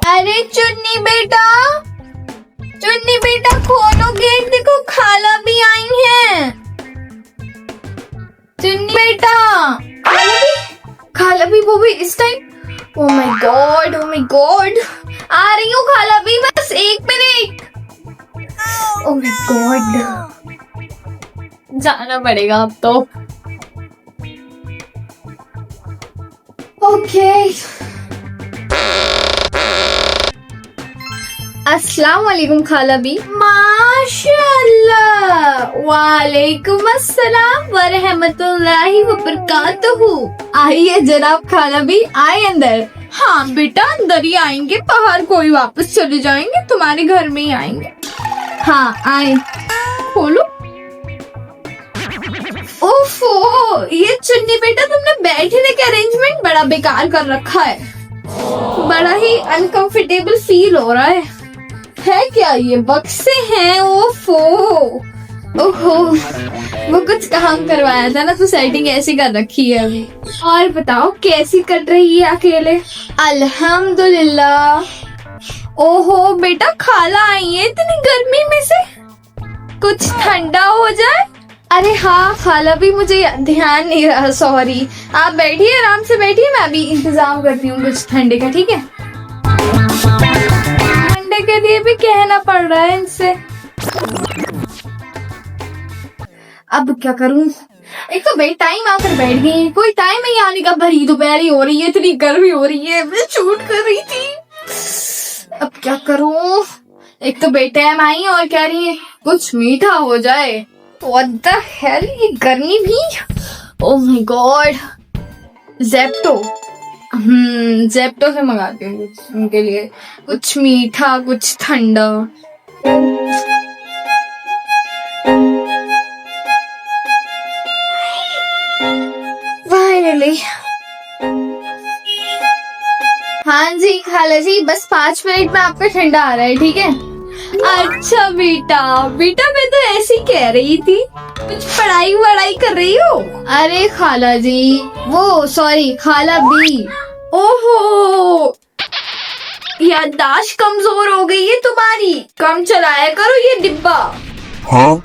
अरे चुन्नी बेटा खोलो गेट, देखो खाला भी आई है। चुन्नी बेटा, खाला भी वो भी इस टाइम। ओ माय गॉड, आ रही हूँ खाला भी, बस 1 मिनट। ओ माय गॉड, जाना पड़ेगा अब तो। ओके, अस्सलाम वालेकुम खाला भी। माशाअल्लाह, वालेकुम अस्सलाम व रहमतुल्लाहि व बरकातहू। आइए जनाब खाला भी, आए अंदर। हाँ बेटा, अंदर ही आएंगे, बाहर कोई वापस चले जाएंगे, तुम्हारे घर में ही आएंगे। हाँ आए, खोलो। ओफो, ये चुन्नी बेटा तुमने बैठने का अरेंजमेंट बड़ा बेकार कर रखा है, बड़ा ही अनकंफर्टेबल फील हो रहा है क्या ये बक्से हैं? ओफो, ओहो, वो कुछ काम करवाया था ना, तो सेटिंग ऐसी कर रखी है अभी। और बताओ कैसी कट रही है अकेले? अल्हम्दुलिल्लाह। ओहो बेटा, खाला आई है इतनी गर्मी में से, कुछ ठंडा हो जाए। अरे हाँ खाला भी, मुझे ध्यान नहीं रहा, सॉरी। आप बैठिए, आराम से बैठिए, मैं अभी इंतजाम करती हूँ कुछ ठंडे का, ठीक है? ठंडे के लिए भी कहना पड़ रहा है इनसे। अब क्या करूं? एक तो बे टाइम आकर बैठ गई, कोई टाइम नहीं आने का, भरी दोपहरी हो रही है, इतनी गर्मी हो रही है, मैं शूट कर रही थी। अब क्या करूं? एक तो बे टाइम आई और कह रही है कुछ मीठा हो जाए। What the hell, ये गर्मी भी। Oh my God, ज़ेप्टो से मंगाती हूँ कुछ उनके लिए, कुछ मीठा कुछ ठंडा। Finally, हाँ जी खाला जी, बस 5 मिनट में आपका ठंडा आ रहा है, ठीक है? अच्छा बेटा, मैं तो ऐसी कह रही थी, कुछ पढ़ाई कर रही हो? अरे खाला जी, वो सॉरी खाला भी। ओहो, याददाश्त कमजोर हो गई है तुम्हारी, कम चलाया करो ये डिब्बा। हाँ?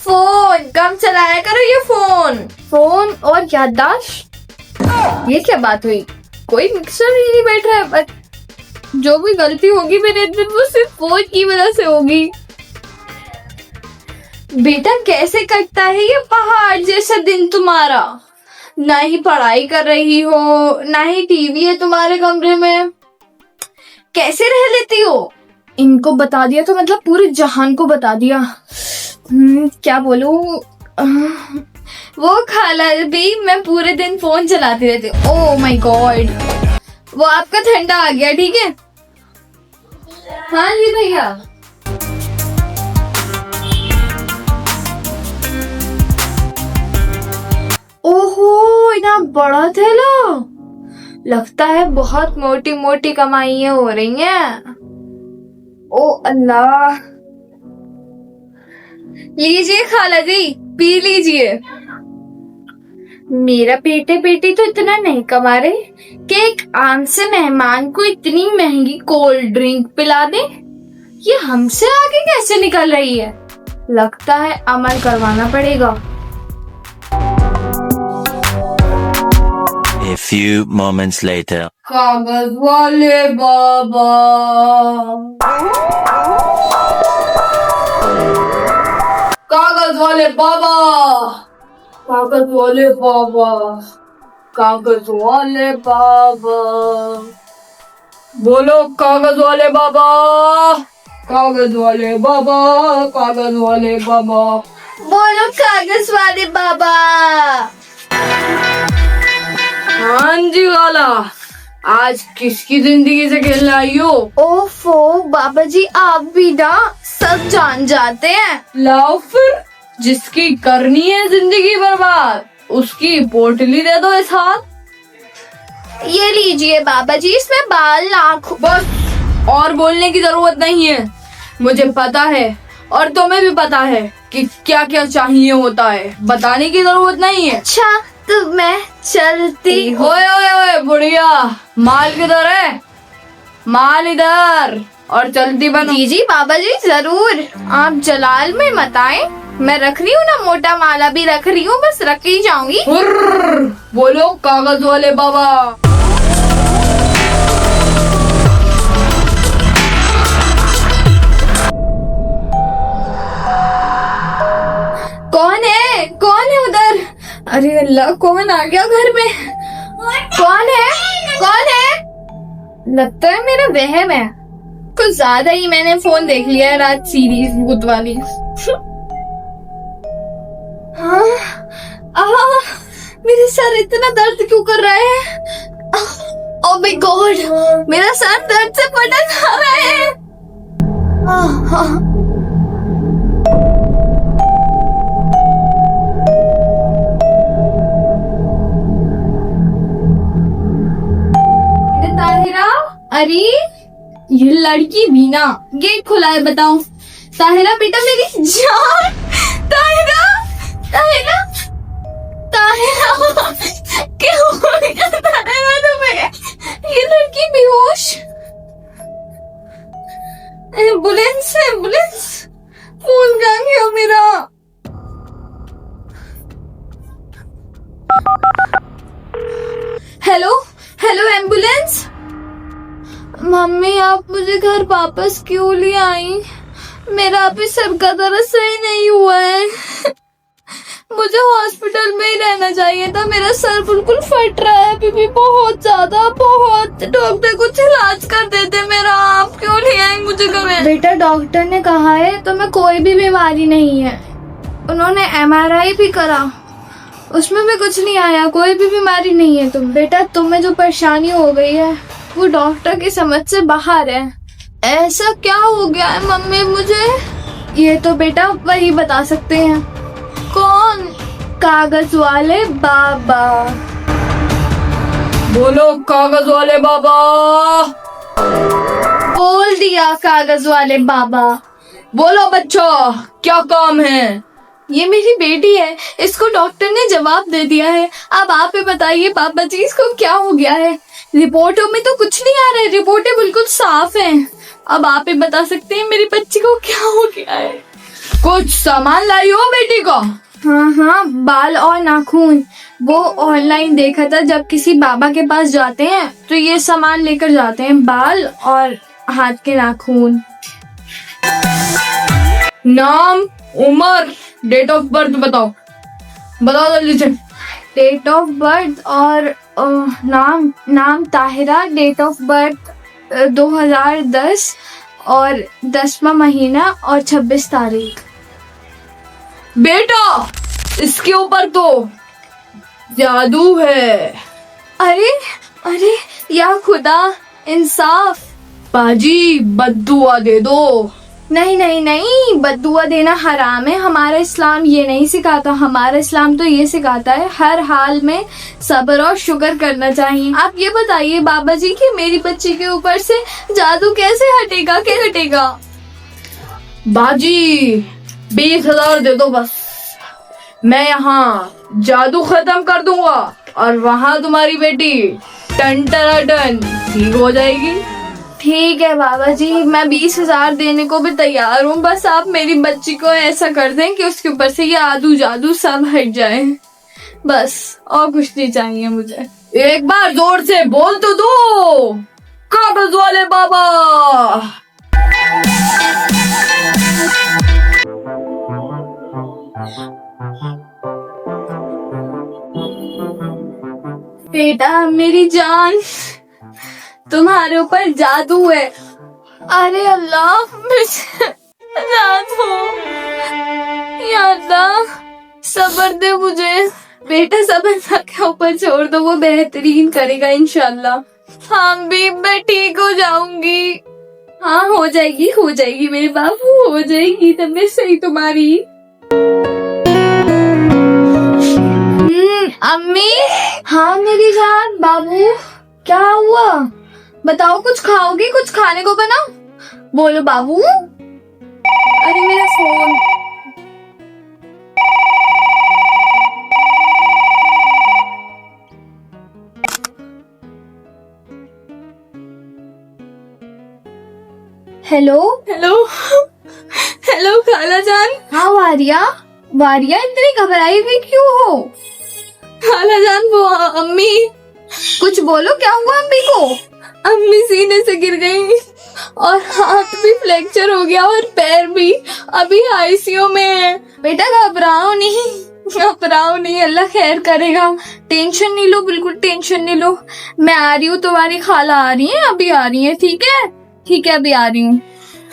फोन कम चलाया करो, ये फोन और याददाश्त, ये क्या बात हुई? कोई मिक्सर ही नहीं बैठ रहा है, बट जो भी गलती होगी मेरे दिन, वो सिर्फ फोन की वजह से होगी। बेटा कैसे कटता है ये पहाड़ जैसा दिन तुम्हारा? ना ही पढ़ाई कर रही हो, ना ही टीवी है तुम्हारे कमरे में, कैसे रह लेती हो? इनको बता दिया तो मतलब पूरे जहान को बता दिया। क्या बोलूं? वो खाला भी, मैं पूरे दिन फोन चलाती रहती हूँ। ओह माय गॉड, वो आपका ठंडा आ गया, ठीक है? हाँ जी भैया। ओहो, इतना बड़ा थैला, लगता है बहुत मोटी मोटी कमाइयां हो रही हैं। ओ अल्लाह, लीजिए खाला जी, पी लीजिए। मेरा बेटे तो इतना नहीं कमा रहे कि एक आम से मेहमान को इतनी महंगी कोल्ड ड्रिंक पिला दे। ये हमसे आगे कैसे निकल रही है? लगता है अमल करवाना पड़ेगा। A few moments later. कागज वाले बाबा, कागज वाले बाबा, कागज वाले बाबा, कागज वाले बाबा, बोलो कागज वाले बाबा, कागज वाले बाबा, कागज वाले बाबा, बोलो कागज वाले बाबा। हाँ जी वाला, आज किसकी जिंदगी से खेलने आई हो? ओफो बाबा जी, आप भी ना सब जान जाते हैं। लाओ फिर, जिसकी करनी है जिंदगी बर्बाद, उसकी पोटली दे दो इस हाथ। ये लीजिए बाबा जी, इसमें बाल नाखून। बस, और बोलने की जरूरत नहीं है, मुझे पता है और तुम्हें भी पता है कि क्या क्या चाहिए होता है, बताने की जरूरत नहीं है। अच्छा तो मैं चलती हूँ। ओए ओए ओए बुढ़िया, माल किधर है? माल इधर, और चलती बनो। जी जी बाबा जी जरूर, आप जलाल में मत आए, मैं रख रही हूँ ना, मोटा माला भी रख रही हूँ, बस रख ही जाऊंगी। हुर्र, बोलो कागज वाले बाबा। कौन है उधर? अरे अल्लाह, कौन आ गया घर में? कौन है? लगता है मेरा वहम है, कुछ ज्यादा ही मैंने फोन देख लिया है रात, सीरीज भूत वाली। हाँ, मेरे सर इतना दर्द क्यों कर रहा है? ओह माय गॉड, मेरा सर दर्द से फटक रहा है। ताहिरा, अरे ये लड़की बीना, गेट खुला है, बताओ। ताहिरा बेटा मेरी जान, ताहिरा ताहिरा ताहिरा, क्या हो गया ताहिरा तुम्हें? ये लड़की बेहोश। एम्बुलेंस फोन कहाँ गया मेरा? Hello ambulance. मम्मी आप मुझे घर वापस क्यों ले आई? मेरा अभी सर का दर्द सही नहीं हुआ है, मुझे हॉस्पिटल में ही रहना चाहिए था, मेरा सर बिल्कुल फट रहा है अभी भी, बहुत ज्यादा, बहुत। डॉक्टर कुछ इलाज कर देते मेरा, आप क्यों ले आए मुझे घर? बेटा डॉक्टर ने कहा है तुम्हें कोई भी बीमारी नहीं है, उन्होंने MRI भी करा, उसमें भी कुछ नहीं आया, कोई भी बीमारी नहीं है तुम। बेटा तुम्हें जो परेशानी हो गई है वो डॉक्टर की समझ से बाहर है। ऐसा क्या हो गया है मम्मी मुझे? ये तो बेटा वही बता सकते हैं। कौन? कागज वाले बाबा। बोलो कागज वाले बाबा। बोल दिया कागज वाले बाबा। बोलो बच्चों, क्या काम है? ये मेरी बेटी है, इसको डॉक्टर ने जवाब दे दिया है, अब आप ही बताइए बाबा जी इसको क्या हो गया है? रिपोर्टों में तो कुछ नहीं आ रहा है, रिपोर्टें बिल्कुल साफ हैं, अब आप ही बता सकते हैं मेरी बच्ची को क्या हो गया है? कुछ सामान लाई हो बेटी को? हाँ, बाल और नाखून, वो ऑनलाइन देखा था, जब किसी बाबा के पास जाते हैं तो ये सामान लेकर जाते हैं, बाल और हाथ के नाखून। नाम, उम्र, डेट ऑफ बर्थ बताओ जल्दी से। डेट ऑफ बर्थ और नाम ताहिरा, डेट ऑफ बर्थ 2010 और 10वां महीना और 26 तारीख। बेटा इसके ऊपर तो जादू है। अरे या खुदा, इंसाफ। बाजी बद्दुआ दे दो। नहीं, बद्दुआ देना हराम है, हमारा इस्लाम ये नहीं सिखाता, हमारा इस्लाम तो ये सिखाता है हर हाल में सब्र और शुक्र करना चाहिए। आप ये बताइए बाबा जी कि मेरी बच्ची के ऊपर से जादू कैसे हटेगा? बाजी 20,000 दे दो बस, मैं यहाँ जादू खत्म कर दूंगा और वहाँ तुम्हारी बेटी टन ठीक हो जाएगी। ठीक है बाबा जी, मैं 20,000 देने को भी तैयार हूँ, बस आप मेरी बच्ची को ऐसा कर दें कि उसके ऊपर से ये आदू जादू सब हट जाए, बस और कुछ नहीं चाहिए मुझे। एक बार जोर से बोल तो दो, कागज वाले बाबा। बेटा मेरी जान, तुम्हारे ऊपर जादू है। अरे अल्लाह, मुझे जादू, या अल्लाह सब्र दे मुझे। बेटा सब अल्लाह के ऊपर छोड़ दो, वो बेहतरीन करेगा इंशाल्लाह। हाँ भी मैं ठीक हो जाऊंगी। हाँ हो जाएगी मेरे बाबू, हो जाएगी तबीयत सही तुम्हारी। अम्मी। हाँ मेरी जान। बाबू क्या हुआ बताओ, कुछ खाओगी? कुछ खाने को बनाओ, बोलो बाबू। अरे मेरा फोन। हेलो हेलो हेलो खाला जान। हाँ वारिया, वारिया इतनी घबराई हुई क्यों हो? खाला जान वो अम्मी, कुछ बोलो, क्या हुआ अम्मी को? अम्मी सीने से गिर गई और हाथ भी फ्रैक्चर हो गया और पैर भी, अभी आईसीयू में है। बेटा घबराओ नहीं, घबराओ नहीं, अल्लाह खैर करेगा। टेंशन नहीं लो, बिल्कुल टेंशन नहीं लो। मैं आ रही हूँ, तुम्हारी खाला आ रही है, अभी आ रही है। ठीक है ठीक है, अभी आ रही हूँ।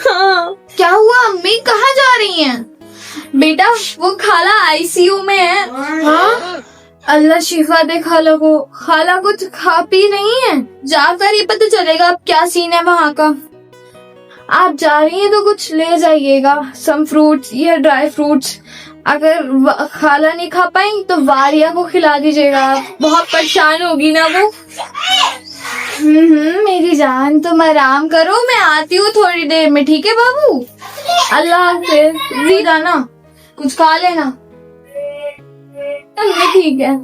हाँ क्या हुआ अम्मी, कहाँ जा रही हैं? बेटा वो खाला आईसीयू में है। हाँ, अल्लाह शिफा दे खाला को। खाला कुछ खा पी नहीं है, जाकर ही पता चलेगा अब क्या सीन है वहाँ का। आप जा रही हैं तो कुछ ले जाइएगा, सम फ्रूट्स या ड्राई फ्रूट्स। अगर खाला नहीं खा पाई तो वारिया को खिला दीजिएगा। बहुत परेशान होगी ना वो। मेरी जान, तुम आराम करो, मैं आती हूँ थोड़ी देर में। ठीक है बाबू, अल्लाह हाफिज। जी जाना, कुछ खा लेना। ठीक है।